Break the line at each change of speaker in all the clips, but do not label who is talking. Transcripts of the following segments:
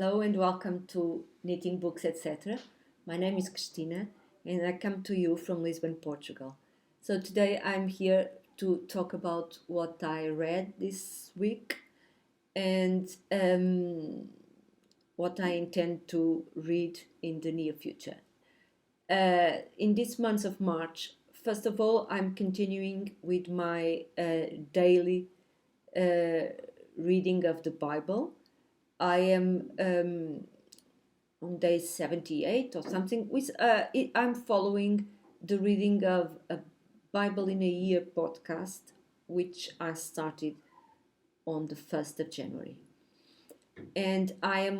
Hello and welcome to Knitting Books, etc. My name is Cristina and I come to you from Lisbon, Portugal. So today I'm here to talk about what I read this week and what I intend to read in the near future. In this month of March, first of all, I'm continuing with my daily reading of the Bible. I am on day 78 or something. I'm following the reading of a Bible in a Year podcast, which I started on the 1st of January. And I'm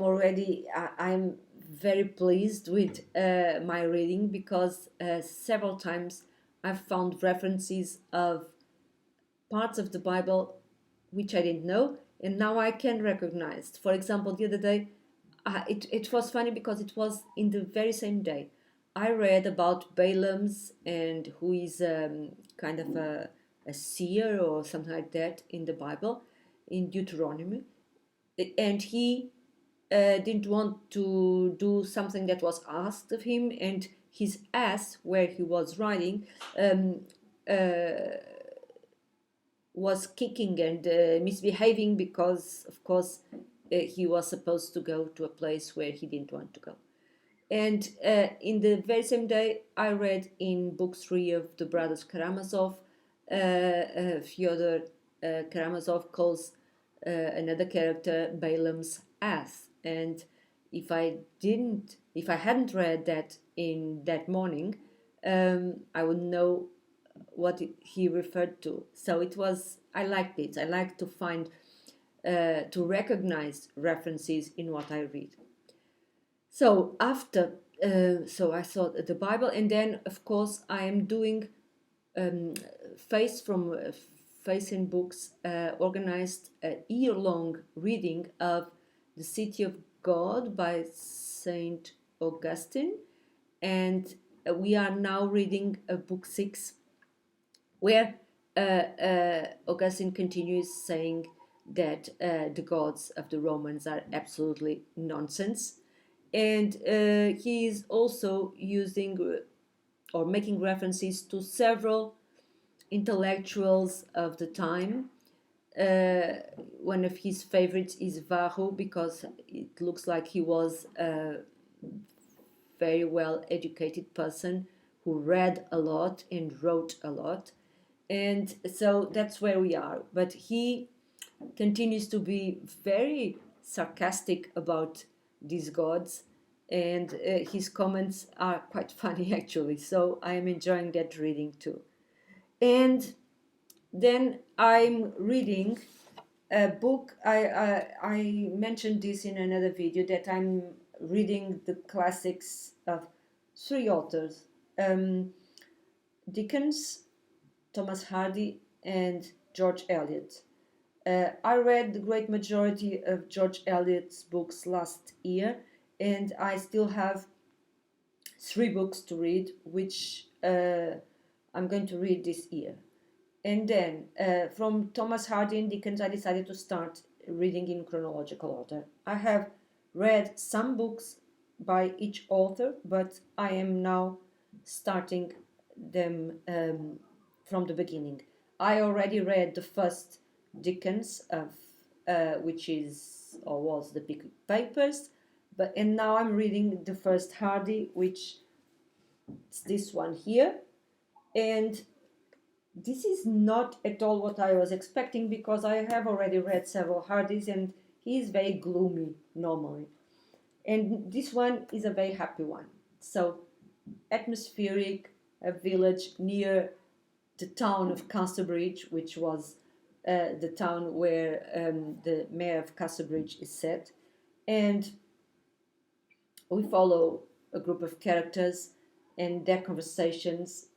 very pleased with my reading because several times I've found references of parts of the Bible which I didn't know, and now I can recognize. For example, the other day, it was funny because it was in the very same day. I read about Balaam's and who is kind of a seer or something like that in the Bible, in Deuteronomy, and he didn't want to do something that was asked of him, and his ass, where he was riding, was kicking and misbehaving because, of course, he was supposed to go to a place where he didn't want to go. And in the very same day, I read in book 3 of the Brothers Karamazov, Fyodor Karamazov calls another character Balaam's ass. And if I hadn't read that in that morning, I would know what he referred to. So I liked it. I like to find, to recognize references in what I read. So so I saw the Bible, and then of course I am doing Face in Books organized a year-long reading of The City of God by Saint Augustine, and we are now reading book 6, where Augustine continues saying that the gods of the Romans are absolutely nonsense. And he is also using or making references to several intellectuals of the time. One of his favorites is Varro, because it looks like he was a very well educated person who read a lot and wrote a lot. And so that's where we are. But he continues to be very sarcastic about these gods, and his comments are quite funny actually. So I am enjoying that reading too. And then I'm reading a book. I mentioned this in another video, that I'm reading the classics of 3 authors: Dickens, Thomas Hardy, and George Eliot. I read the great majority of George Eliot's books last year, and I still have 3 books to read, which I'm going to read this year. And then from Thomas Hardy and Dickens, I decided to start reading in chronological order. I have read some books by each author, but I am now starting them from the beginning. I already read the first Dickens of which is or was the Pickwick Papers, and now I'm reading the first Hardy, which is this one here. And this is not at all what I was expecting, because I have already read several Hardys and he is very gloomy normally, and this one is a very happy one. So atmospheric, a village near the town of Casterbridge, which was the town where the mayor of Casterbridge is set. And we follow a group of characters and their conversations.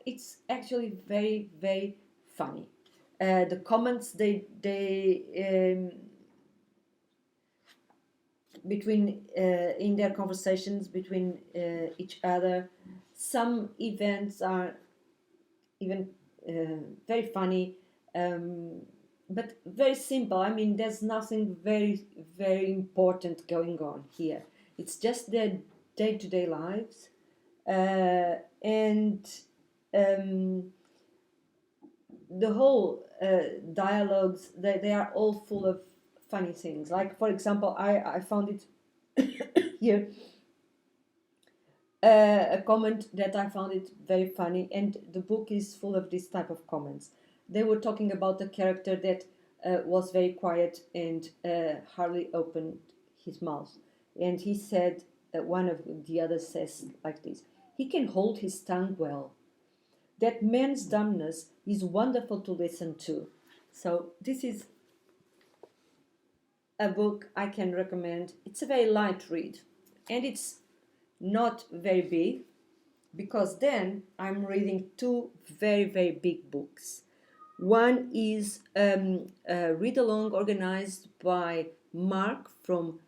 It's actually very, very funny. The comments between in their conversations between each other. Some events are even very funny, but very simple. I mean, there's nothing very, very important going on here. It's just their day-to-day lives, and um, the whole dialogues. They are all full of funny things. Like, for example, I found it here a comment that I found it very funny, and the book is full of this type of comments. They were talking about a character that was very quiet and hardly opened his mouth, and he said, one of the others says like this: "He can hold his tongue well. That man's dumbness is wonderful to listen to." So this is a book I can recommend. It's a very light read, and it's not very big, because then I'm reading two very, very big books. One is a read along organized by Mark from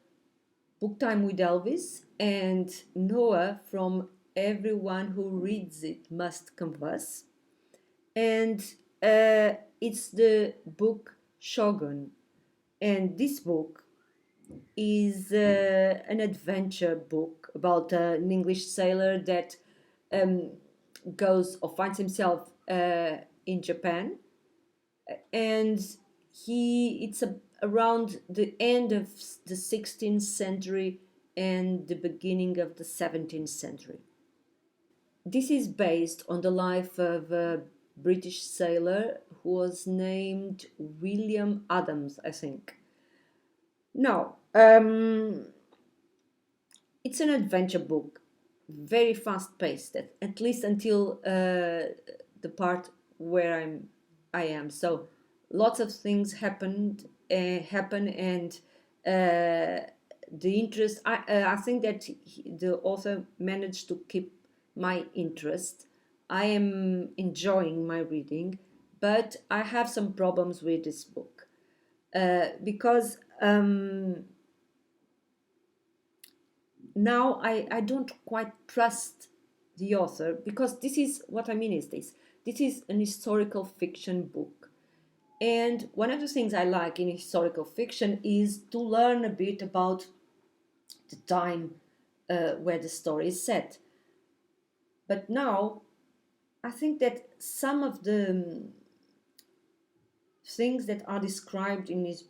Book Time with Elvis and Noah from Everyone Who Reads It Must Converse. And it's the book Shogun. And this book is an adventure book about an English sailor that um, goes or finds himself in Japan, and around the end of the 16th century and the beginning of the 17th century. This is based on the life of a British sailor who was named William Adams, I think. Now, it's an adventure book, very fast paced, at least until the part where I am. So lots of things happen, and the interest. I think that the author managed to keep my interest. I am enjoying my reading, but I have some problems with this book because. Now I don't quite trust the author, because this is what I mean is this is an historical fiction book, and one of the things I like in historical fiction is to learn a bit about the time where the story is set. But now I think that some of the things that are described in this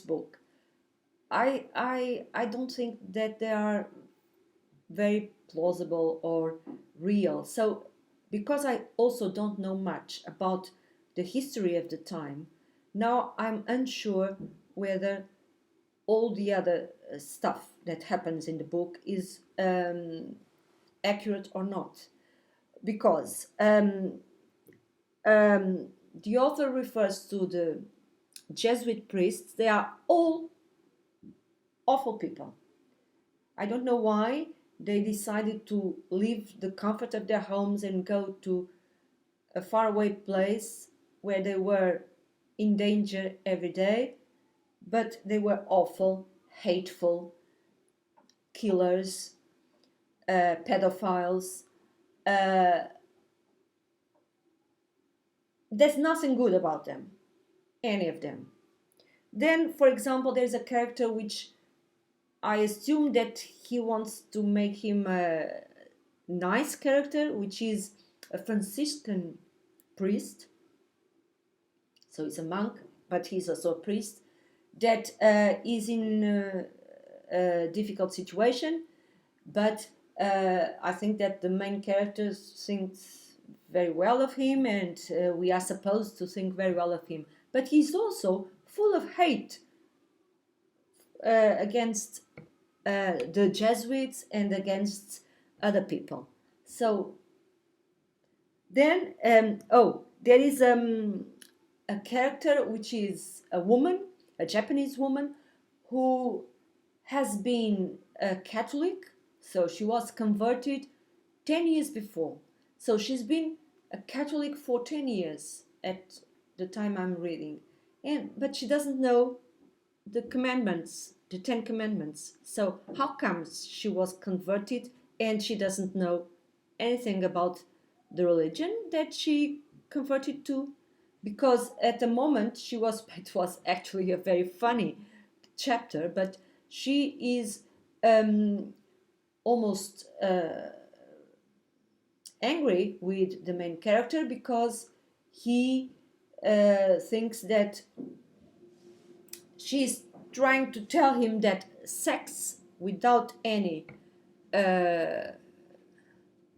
book, I don't think that they are very plausible or real. So, because I also don't know much about the history of the time, now I'm unsure whether all the other stuff that happens in the book is accurate or not. Because the author refers to the Jesuit priests, they are all awful people. I don't know why they decided to leave the comfort of their homes and go to a faraway place where they were in danger every day, but they were awful, hateful, killers, pedophiles. Uh, there's nothing good about them, any of them. Then, for example, there's a character which I assume that he wants to make him a nice character, which is a Franciscan priest. So he's a monk, but he's also a priest that is in a difficult situation. But I think that the main character thinks very well of him, and we are supposed to think very well of him. But he's also full of hate against the Jesuits and against other people. So then, there is a character which is a woman, a Japanese woman, who has been a Catholic. So she was converted 10 years before. So she's been a Catholic for 10 years at the time I'm reading. But she doesn't know the commandments, the 10 commandments. So how comes she was converted and she doesn't know anything about the religion that she converted to? because at the moment she was, it was actually a very funny chapter, but she is almost angry with the main character because he thinks that she's trying to tell him that sex without any uh,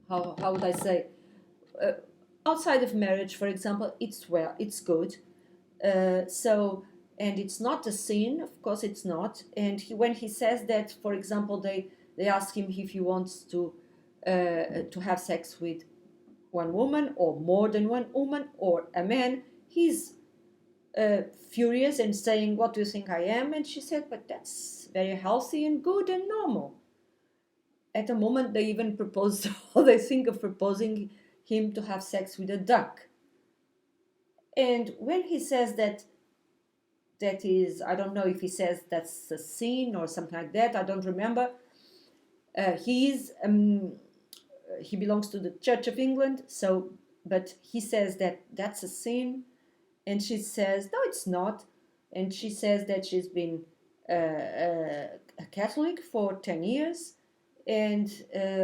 how would I say, uh, outside of marriage, for example, it's, well, it's good. So, and it's not a sin, of course, it's not. And when he says that, for example, they ask him if he wants to have sex with one woman or more than one woman or a man, he's furious and saying, "What do you think I am?" And she said, "But that's very healthy and good and normal." At the moment, they even proposed, or they think of proposing him to have sex with a duck. And when he says that, that is, I don't know if he says that's a sin or something like that, I don't remember. He belongs to the Church of England, so, but he says that that's a sin, and she says no, it's not, and she says that she's been a Catholic for 10 years, and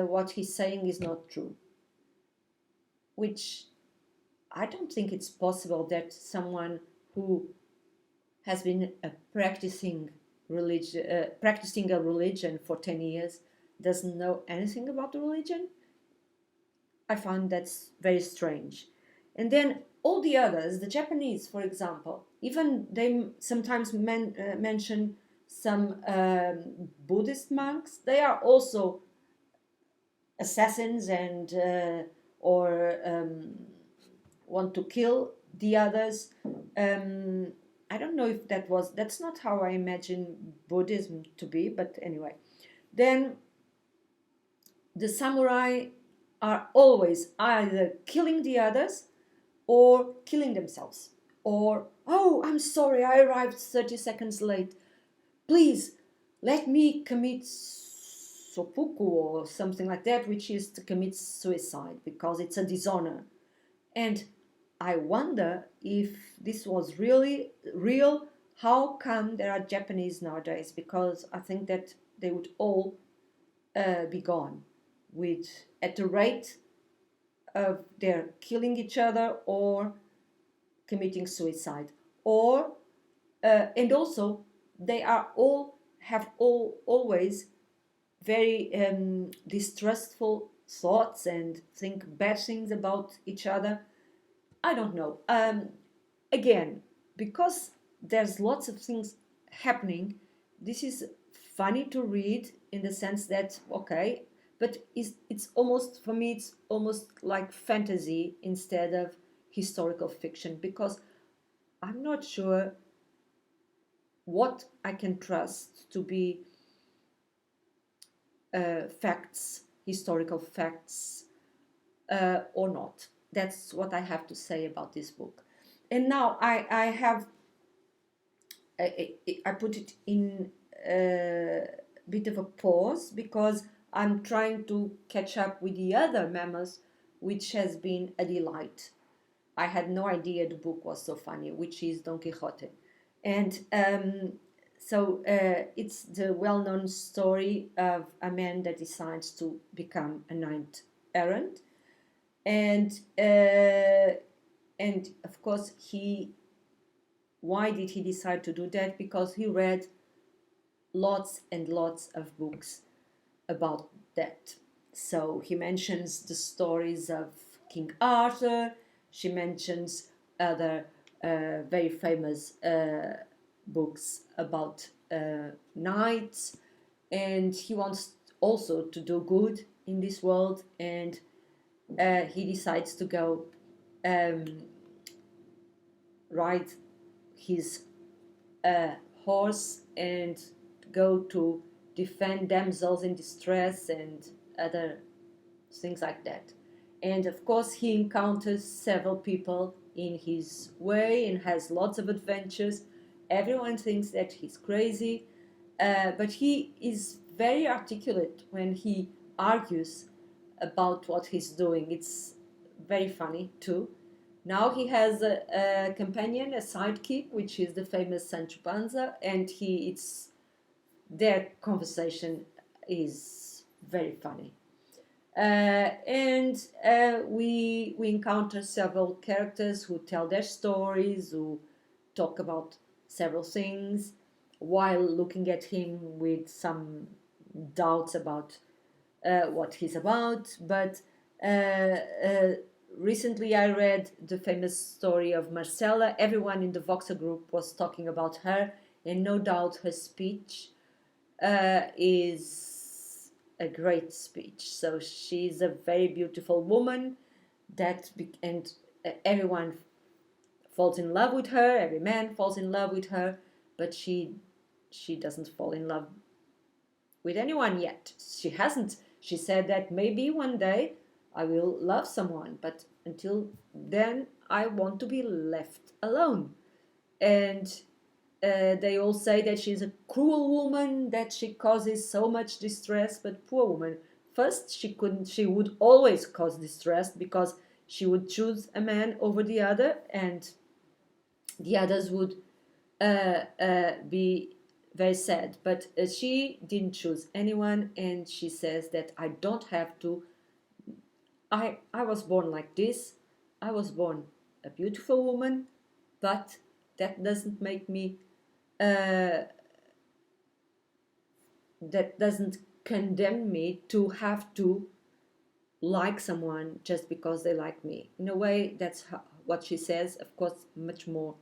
what he's saying is not true, which I don't think it's possible that someone who has been practicing a religion for 10 years doesn't know anything about the religion. I find that's very strange. And then all the others, the Japanese, for example, even they sometimes mention some Buddhist monks. They are also assassins and or want to kill the others. I don't know if that's not how I imagine Buddhism to be, but anyway. Then the samurai are always either killing the others or killing themselves. Or, "Oh, I'm sorry, I arrived 30 seconds late. Please, let me commit seppuku," or something like that, which is to commit suicide because it's a dishonor. And I wonder if this was really real. How come there are Japanese nowadays? Because I think that they would all be gone with at the rate of their killing each other or committing suicide, or and also they are all have always very distrustful thoughts and think bad things about each other. I don't know. Again, because there's lots of things happening, this is funny to read in the sense that, okay, but it's almost, for me, it's almost like fantasy instead of historical fiction, because I'm not sure what I can trust to be facts, historical facts, or not. That's what I have to say about this book. And now I have I put it in a bit of a pause because I'm trying to catch up with the other memoirs, which has been a delight. I had no idea the book was so funny, which is Don Quixote. And so it's the well-known story of a man that decides to become a knight errant, and of course why did he decide to do that? Because he read lots and lots of books about that. So he mentions the stories of King Arthur. She mentions other very famous books about knights, and he wants also to do good in this world, and he decides to go ride his horse and go to defend damsels in distress and other things like that. And of course, he encounters several people in his way and has lots of adventures. Everyone thinks that he's crazy, but he is very articulate when he argues about what he's doing. It's very funny too. Now he has a companion, a sidekick, which is the famous Sancho Panza, and their conversation is very funny. And we encounter several characters who tell their stories, who talk about several things, while looking at him with some doubts about what he's about. But uh, uh, recently I read the famous story of Marcella. Everyone in the Voxer group was talking about her, and no doubt her speech is a great speech. So she's a very beautiful woman and everyone falls in love with her. Every man falls in love with her, but she doesn't fall in love with anyone yet. She hasn't. She said that maybe one day I will love someone, but until then I want to be left alone. And they all say that she's a cruel woman, that she causes so much distress. But poor woman, first she would always cause distress because she would choose a man over the other, and the others would be very sad. But she didn't choose anyone, and she says that I don't have to. I was born like this. I was born a beautiful woman, but that doesn't make me uh, that doesn't condemn me to have to like someone just because they like me. In a way, that's what she says. Of course, much more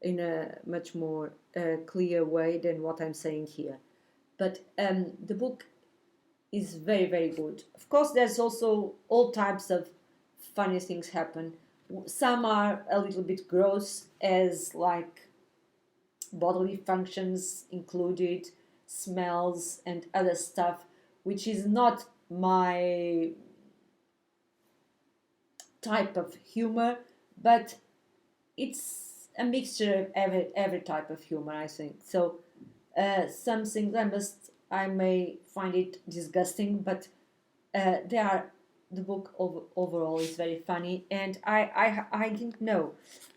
in a much more clear way than what I'm saying here. But the book is very, very good. Of course, there's also all types of funny things happen. Some are a little bit gross, as like bodily functions included, smells, and other stuff, which is not my type of humor, but it's a mixture of every type of humor, I think. So some things I may find it disgusting, but they are the book overall is very funny, and I didn't know.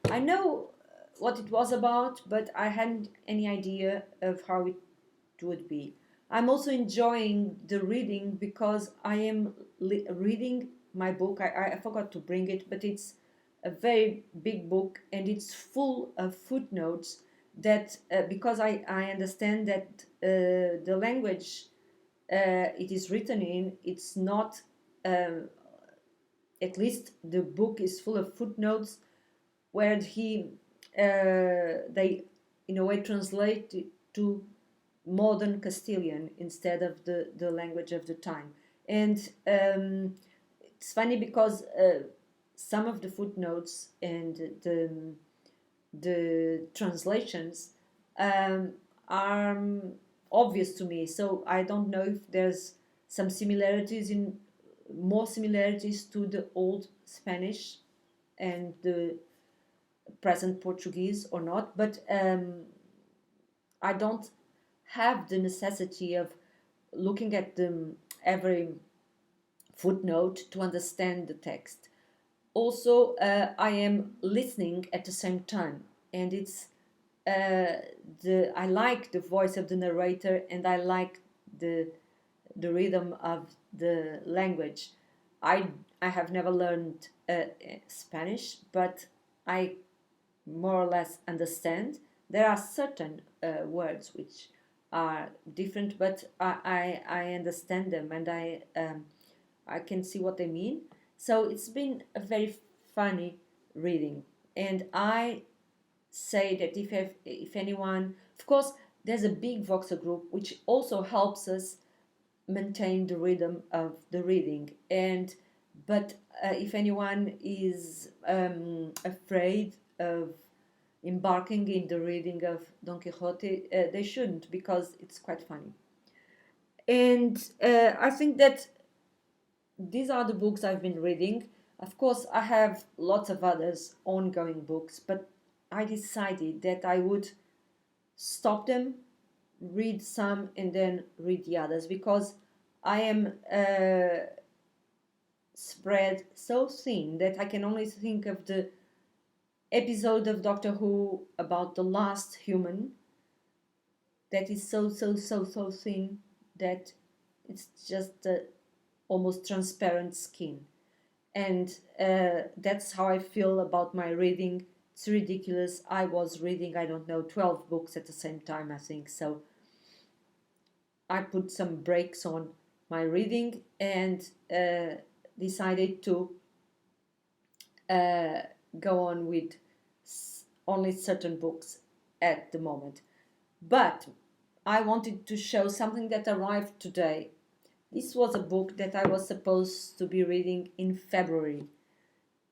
I know what it was about, but I hadn't any idea of how it would be. I'm also enjoying the reading because I am reading my book. I forgot to bring it, but it's a very big book and it's full of footnotes that because I understand that the language it is written in, it's not, um, at least the book is full of footnotes where they in a way translate it to modern Castilian instead of the language of the time. And it's funny because some of the footnotes and the translations um, are obvious to me. So I don't know if there's some similarities in more similarities to the old Spanish and the present Portuguese or not. But I don't have the necessity of looking at every footnote to understand the text. Also, I am listening at the same time, and it's I like the voice of the narrator, and I like the rhythm of the language. I I have never learned Spanish, but I more or less understand. There are certain words which are different, but I understand them, and I can see what they mean. So it's been a very funny reading, and I say that if anyone, of course, there's a big Voxer group which also helps us maintain the rhythm of the reading, and but if anyone is afraid of embarking in the reading of Don Quixote, they shouldn't, because it's quite funny. And I think that these are the books I've been reading. Of course, I have lots of others ongoing books, but I decided that I would stop them, read some, and then read the others, because I am spread so thin that I can only think of episode of Doctor Who about the last human that is so thin that it's just almost transparent skin. And that's how I feel about my reading. It's ridiculous. I was reading, I don't know, 12 books at the same time, I think. So I put some breaks on my reading and decided to uh, go on with only certain books at the moment. But I wanted to show something that arrived today. This was a book that I was supposed to be reading in February,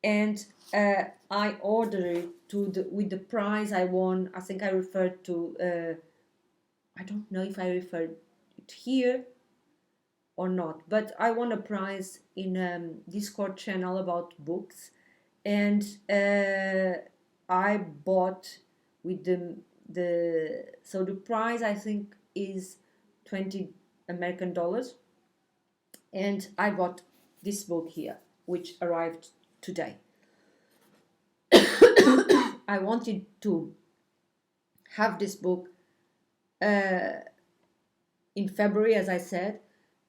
and I ordered it with the prize I won. I think I referred to. I don't know if I referred it here or not, but I won a prize in a Discord channel about books, and I bought with the prize I think is $20 American, and I bought this book here, which arrived today. I wanted to have this book in February, as I said.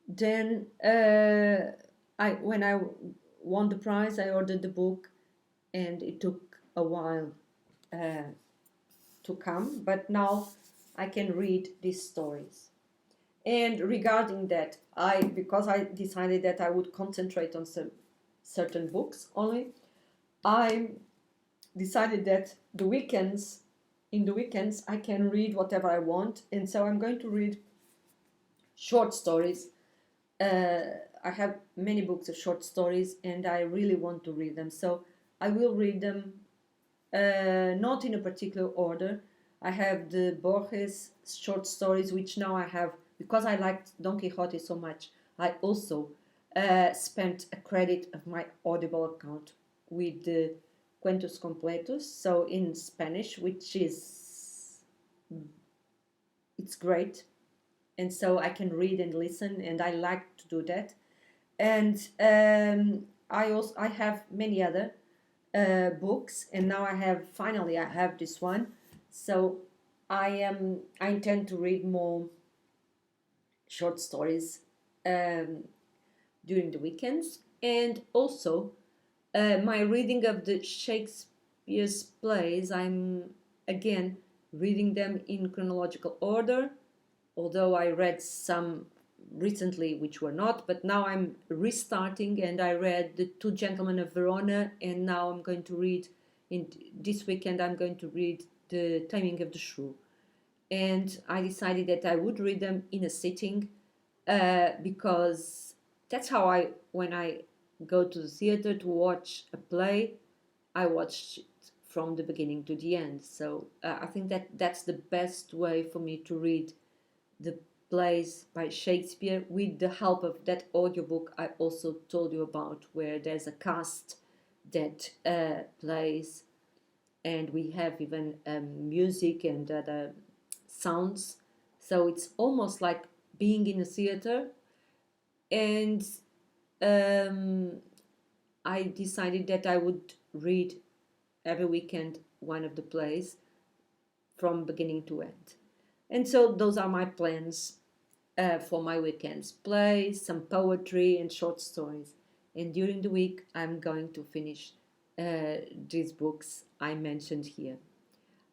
Then when I won the prize, I ordered the book, and it took a while to come. But now I can read these stories. And regarding that, because I decided that I would concentrate on some certain books only, I decided that in the weekends, I can read whatever I want, and so I'm going to read short stories. I have many books of short stories, and I really want to read them, so I will read them not in a particular order. I have the Borges short stories, which now I have, because I liked Don Quixote so much. I also spent a credit of my Audible account with the Cuentos Completos, so in Spanish, which is, it's great. And so I can read and listen, and I like to do that. And I have many other books, and now I have this one. So I intend to read more short stories during the weekends, and also my reading of the Shakespeare's plays. I'm again reading them in chronological order, although I read some recently which were not, but now I'm restarting, and I read the Two Gentlemen of Verona, and now I'm going to read, in this weekend I'm going to read The Taming of the Shrew. And I decided that I would read them in a sitting because that's how when I go to the theater to watch a play, I watch it from the beginning to the end. So I think that that's the best way for me to read the plays by Shakespeare, with the help of that audiobook I also told you about, where there's a cast that plays, and we have even music and other sounds. So it's almost like being in a theater. And um, I decided that I would read every weekend one of the plays from beginning to end. And so those are my plans for my weekends: plays, some poetry, and short stories. And during the week, I'm going to finish these books I mentioned here.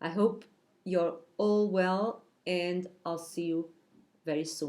I hope you're all well, and I'll see you very soon.